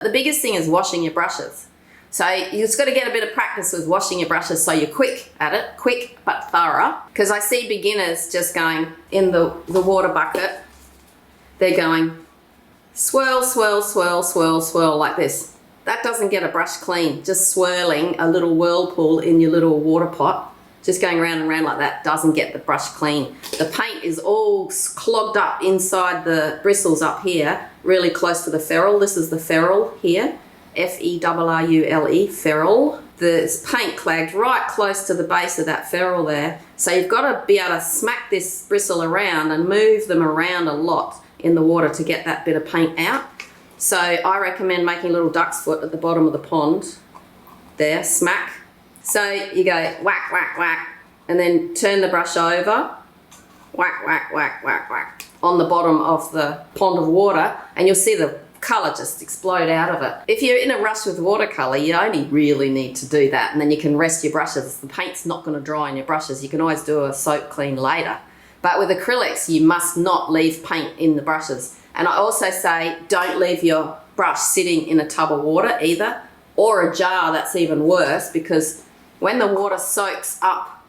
The biggest thing is washing your brushes. So you've just got to get a bit of practice with washing your brushes so you're quick at it, quick but thorough. Because I see beginners just going in the water bucket, they're going swirl, swirl, swirl, swirl, swirl like this. That doesn't get a brush clean. Just swirling a little whirlpool in your little water pot, just going round and round like that, doesn't get the brush clean. The paint is all clogged up inside the bristles up here, really close to the ferrule. This is the ferrule here. F-E-R-R-U-L-E, ferrule. The paint clagged right close to the base of that ferrule there. So you've got to be able to smack this bristle around and move them around a lot in the water to get that bit of paint out. So I recommend making a little duck's foot at the bottom of the pond. There, smack. So you go whack, whack, whack, and then turn the brush over, whack, whack, whack, whack, whack, on the bottom of the pond of water, and you'll see the colour just explode out of it. If you're in a rush with watercolour, you only really need to do that, and then you can rest your brushes. The paint's not going to dry in your brushes. You can always do a soak clean later. But with acrylics, you must not leave paint in the brushes. And I also say don't leave your brush sitting in a tub of water either, or a jar. That's even worse, because when the water soaks up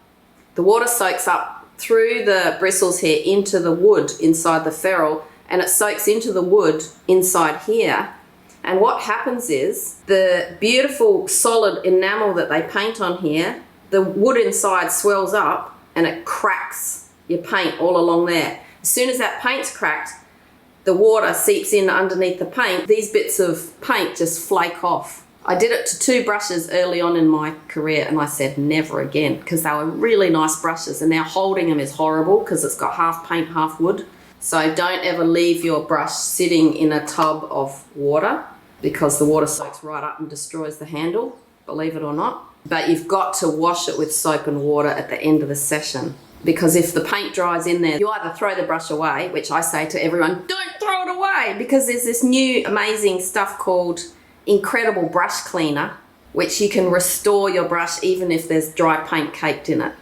through the bristles here into the wood inside the ferrule, and it soaks into the wood inside here. And what happens is the beautiful solid enamel that they paint on here, the wood inside swells up and it cracks your paint all along there. As soon as that paint's cracked, the water seeps in underneath the paint. These bits of paint just flake off. I did it to 2 brushes early on in my career, and I said never again, because they were really nice brushes, and now holding them is horrible because it's got half paint, half wood. So don't ever leave your brush sitting in a tub of water, because the water soaks right up and destroys the handle, believe it or not. But you've got to wash it with soap and water at the end of the session, because if the paint dries in there, you either throw the brush away, which I say to everyone, don't throw it away, because there's this new amazing stuff called Incredible Brush Cleaner, which you can restore your brush even if there's dry paint caked in it.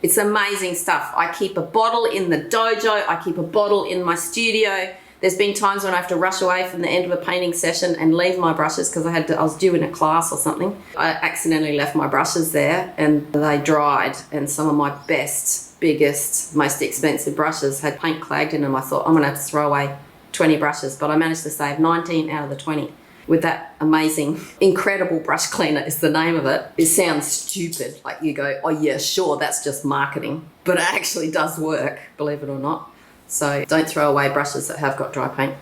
It's amazing stuff. I keep a bottle in the dojo, I keep a bottle in my studio. There's been times when I have to rush away from the end of a painting session and leave my brushes because I was due in a class or something. I accidentally left my brushes there and they dried, and some of my best, biggest, most expensive brushes had paint clagged in them. I thought, I'm gonna have to throw away 20 brushes, but I managed to save 19 out of the 20. With that amazing, incredible brush cleaner is the name of it. It sounds stupid, like you go, oh yeah, sure, that's just marketing. But it actually does work, believe it or not. So don't throw away brushes that have got dry paint.